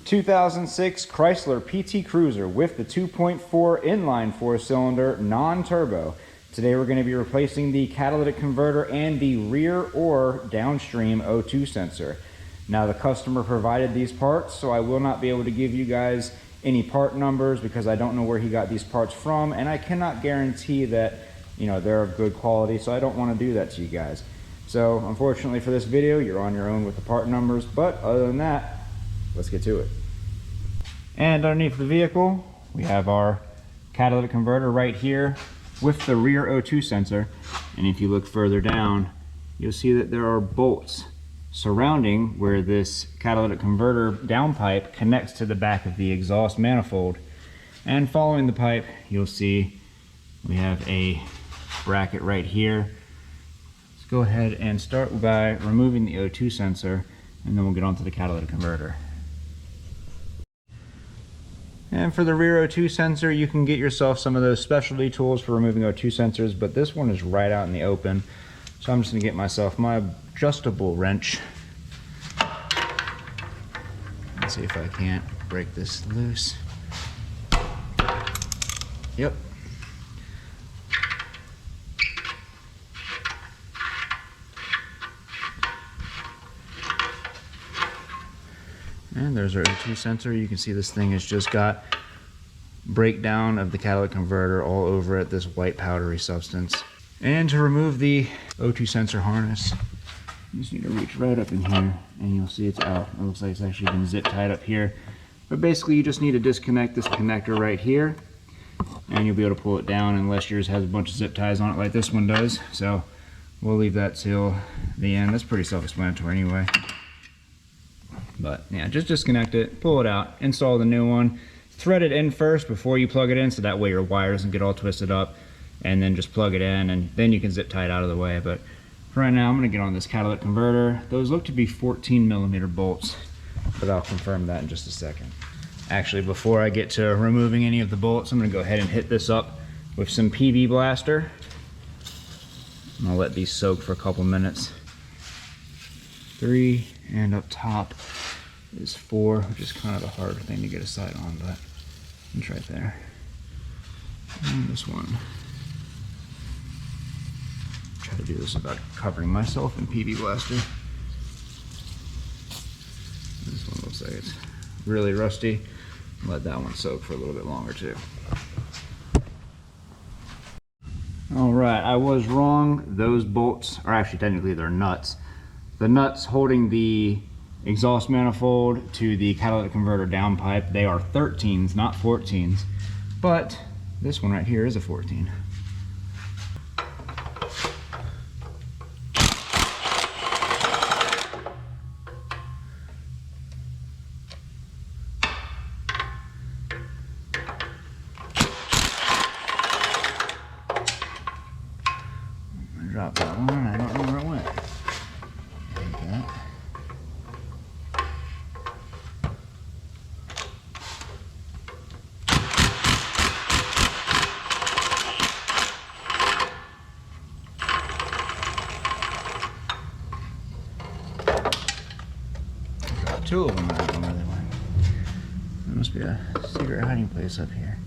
2006 Chrysler PT Cruiser with the 2.4 inline 4-cylinder non-turbo. Today we're going to be replacing the catalytic converter and the rear or downstream O2 sensor. Now the customer provided these parts, so I will not be able to give you guys any part numbers because I don't know where he got these parts from, and I cannot guarantee that, you know, they're of good quality, so I don't want to do that to you guys. So unfortunately for this video, you're on your own with the part numbers, but other than that, let's get to it. And underneath the vehicle, we have our catalytic converter right here with the rear O2 sensor. And if you look further down, you'll see that there are bolts surrounding where this catalytic converter downpipe connects to the back of the exhaust manifold. And following the pipe, you'll see we have a bracket right here. Let's go ahead and start by removing the O2 sensor, and then we'll get onto the catalytic converter. And for the rear O2 sensor, you can get yourself some of those specialty tools for removing O2 sensors, but this one is right out in the open. So I'm just gonna get myself my adjustable wrench. Let's see if I can't break this loose. Yep. And there's our O2 sensor. You can see this thing has just got breakdown of the catalytic converter all over it, this white powdery substance. And to remove the O2 sensor harness, you just need to reach right up in here and you'll see it's out. It looks like it's actually been zip tied up here. But basically you just need to disconnect this connector right here and you'll be able to pull it down, unless yours has a bunch of zip ties on it like this one does. So we'll leave that till the end. That's pretty self-explanatory anyway. But yeah, just disconnect it, pull it out, install the new one, thread it in first before you plug it in, so that way your wire doesn't get all twisted up, and then just plug it in, and then you can zip tie it out of the way. But for right now, I'm going to get on this catalytic converter. Those look to be 14mm bolts, but I'll confirm that in just a second. Actually, before I get to removing any of the bolts, I'm going to go ahead and hit this up with some PB Blaster. And I'll let these soak for a couple minutes. 3, and up top is 4, which is kind of a hard thing to get a sight on, but it's right there. And this one. Try to do this without covering myself in PB Blaster. This one looks like it's really rusty. Let that one soak for a little bit longer too. Alright, I was wrong. Those bolts are actually, technically they're nuts. The nuts holding the exhaust manifold to the catalytic converter downpipe, they are 13s, not 14s. But this one right here is a 14. I dropped that one, I don't know where it went. Two of them, I don't know where they went. There must be a secret hiding place up here.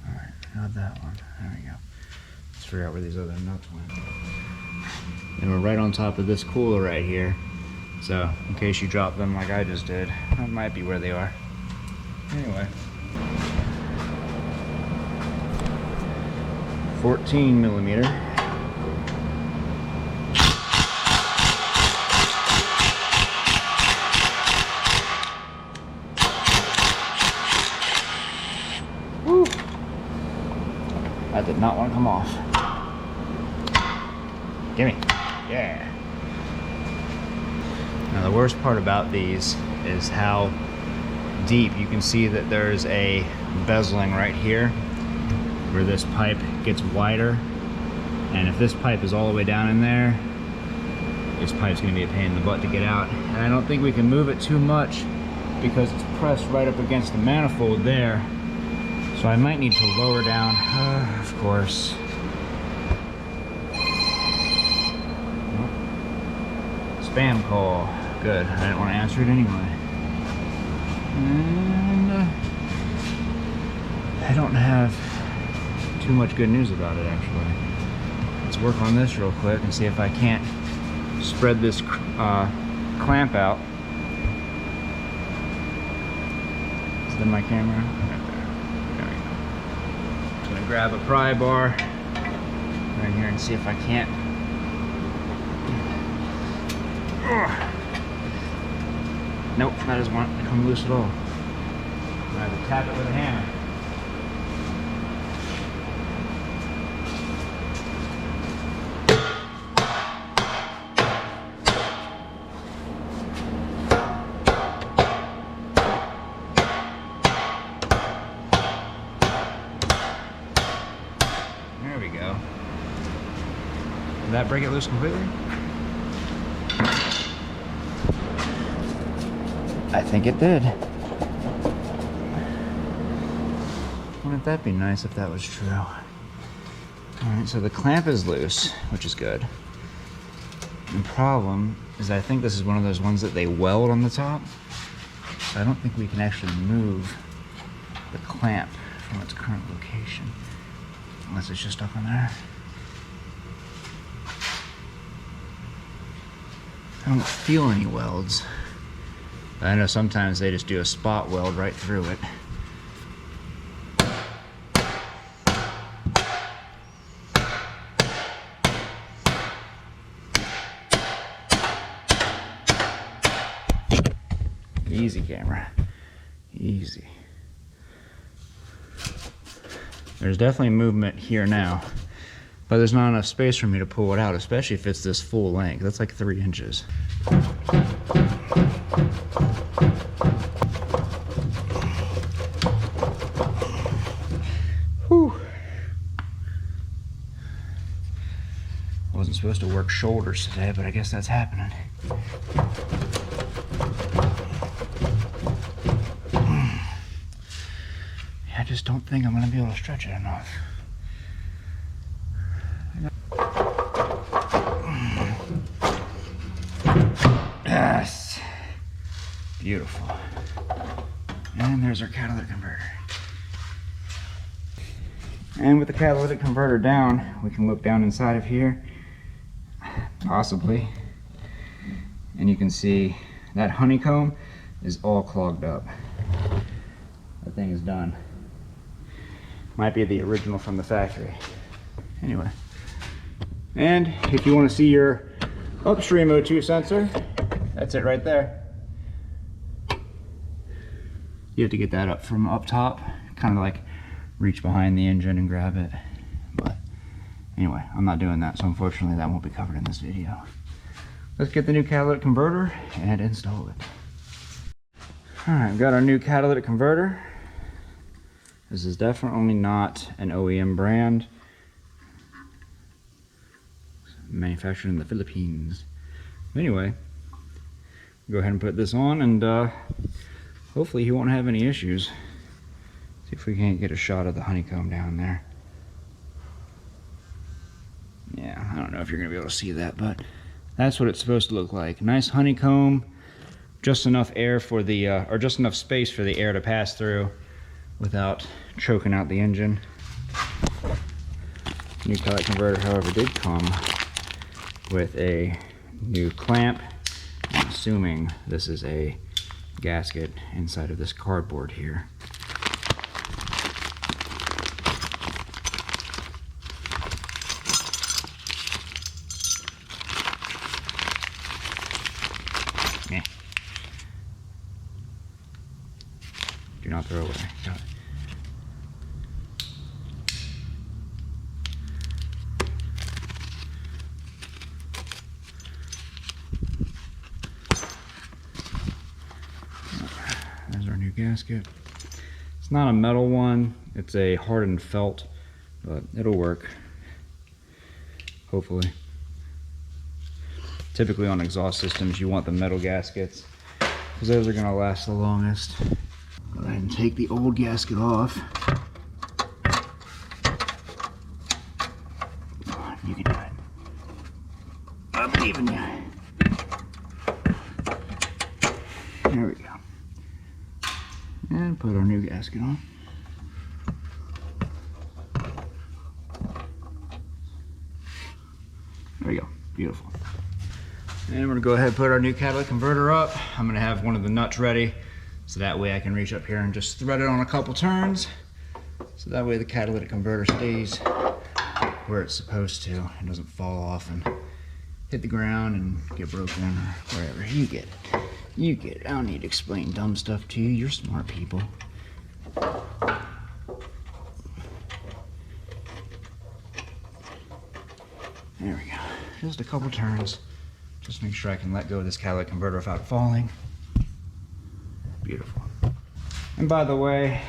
Alright, got that one. There we go. Let's figure out where these other nuts went. And we're right on top of this cooler right here. So, in case you drop them like I just did, that might be where they are. Anyway. 14mm. Woo! That did not want to come off. Gimme. Yeah. Now the worst part about these is how deep. You can see that there's a bezeling right here where this pipe gets wider, and if this pipe is all the way down in there, this pipe's going to be a pain in the butt to get out. And I don't think we can move it too much because it's pressed right up against the manifold there. So I might need to lower down, of course. Spam call. Good. I didn't want to answer it anyway. And I don't have too much good news about it, actually. Let's work on this real quick and see if I can't spread this clamp out. Is that my camera? Right there. There we go. I'm gonna grab a pry bar right here and see if I can't. Nope, that doesn't want to come loose at all. I have to tap it with a hammer. There we go. Did that break it loose completely? I think it did. Wouldn't that be nice if that was true? Alright, so the clamp is loose, which is good. The problem is I think this is one of those ones that they weld on the top. So I don't think we can actually move the clamp from its current location. Unless it's just up in there. I don't feel any welds. I know sometimes they just do a spot weld right through it. Easy, camera. Easy. There's definitely movement here now, but there's not enough space for me to pull it out, especially if it's this full length. That's like 3 inches. Whew. I wasn't supposed to work shoulders today, but I guess that's happening. I just don't think I'm going to be able to stretch it enough. Yes. Beautiful. And there's our catalytic converter. And with the catalytic converter down, we can look down inside of here, possibly, and you can see that honeycomb is all clogged up. That thing is done. Might be the original from the factory. Anyway, and if you want to see your upstream O2 sensor, that's it right there. You have to get that up from up top, kind of like reach behind the engine and grab it. But anyway, I'm not doing that, so unfortunately that won't be covered in this video. Let's get the new catalytic converter and install it. Alright, we've got our new catalytic converter. This is definitely not an OEM brand. It's manufactured in the Philippines. Anyway, go ahead and put this on, and hopefully he won't have any issues. See if we can't get a shot of the honeycomb down there. Yeah, I don't know if you're gonna be able to see that, but that's what it's supposed to look like. Nice honeycomb, just enough air for the, or just enough space for the air to pass through without choking out the engine. New catalytic converter, however, did come with a new clamp. I'm assuming this is a gasket inside of this cardboard here. Do not throw away. Got it. There's our new gasket. It's not a metal one, it's a hardened felt, but it'll work. Hopefully. Typically on exhaust systems you want the metal gaskets because those are going to last the longest. Go ahead and take the old gasket off. You can do it. I believe in you. There we go. And put our new gasket on. There we go. Beautiful. And we're going to go ahead and put our new catalytic converter up. I'm going to have one of the nuts ready, so that way I can reach up here and just thread it on a couple turns. So that way the catalytic converter stays where it's supposed to and doesn't fall off and hit the ground and get broken or wherever. You get it. You get it. I don't need to explain dumb stuff to you. You're smart people. There we go. Just a couple turns. Just make sure I can let go of this catalytic converter without falling. Beautiful. And by the way,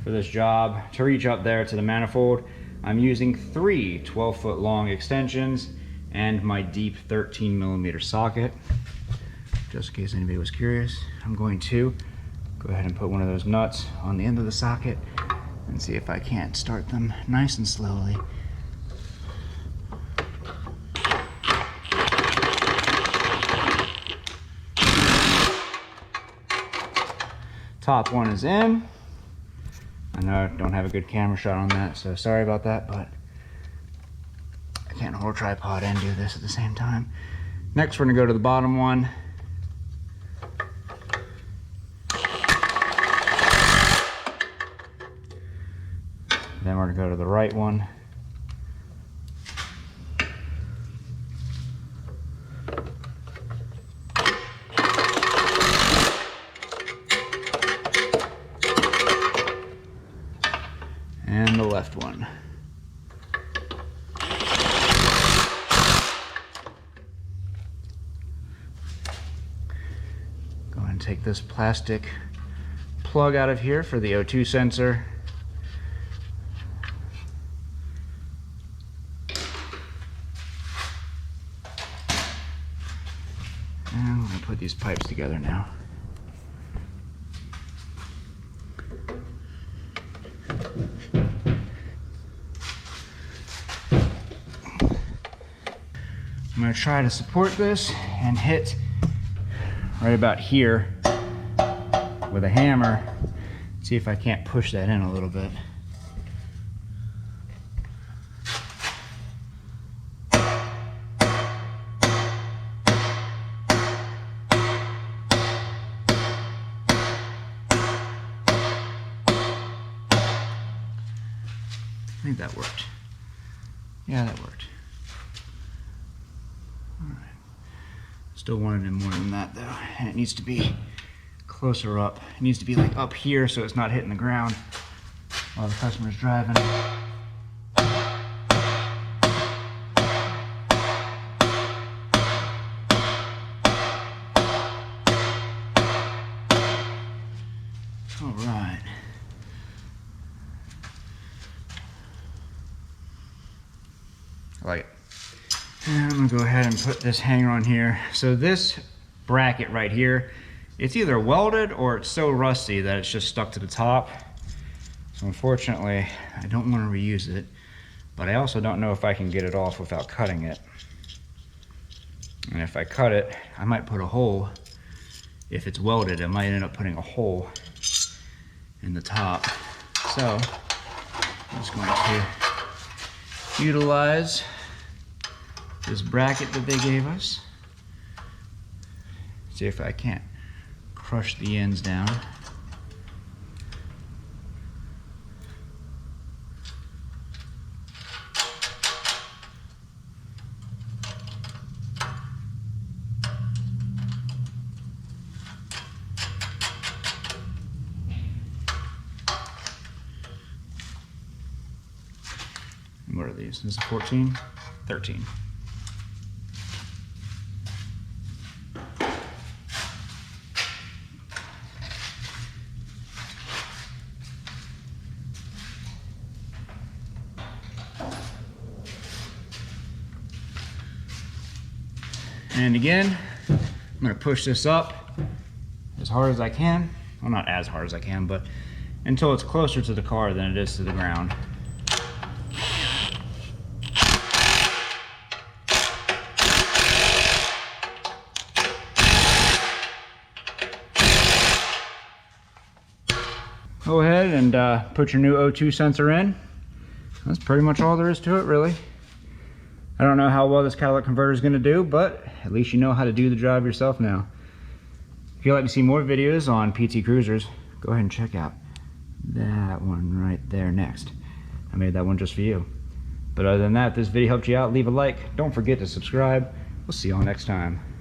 for this job, to reach up there to the manifold, I'm using 3 12-foot long extensions and my deep 13mm socket. Just in case anybody was curious, I'm going to go ahead and put one of those nuts on the end of the socket and see if I can't start them nice and slowly. Top one is in. I know I don't have a good camera shot on that, so sorry about that, but I can't hold a tripod and do this at the same time. Next, we're gonna go to the bottom one. Then we're gonna go to the right one. And the left one. Go ahead and take this plastic plug out of here for the O2 sensor. And we're going to put these pipes together now. I'm going to try to support this and hit right about here with a hammer. See if I can't push that in a little bit. I think that worked. Yeah, that worked. Alright. Still wanted it more than that though. And it needs to be closer up. It needs to be like up here so it's not hitting the ground while the customer's driving. Alright. I like it. And I'm gonna go ahead and put this hanger on here. So this bracket right here, it's either welded or it's so rusty that it's just stuck to the top. So unfortunately, I don't want to reuse it, but I also don't know if I can get it off without cutting it. And if I cut it, I might put a hole. If it's welded, I might end up putting a hole in the top. So I'm just going to utilize this bracket that they gave us. See if I can't crush the ends down. What are these? This is 14? 13. And again, I'm going to push this up as hard as I can. Well, not as hard as I can, but until it's closer to the car than it is to the ground. go ahead and put your new O2 sensor in. That's pretty much all there is to it, really. I don't know how well this catalytic converter is going to do, but at least you know how to do the job yourself now. If you'd like to see more videos on PT Cruisers, go ahead and check out that one right there next. I made that one just for you. But other than that, if this video helped you out, leave a like. Don't forget to subscribe. We'll see y'all next time.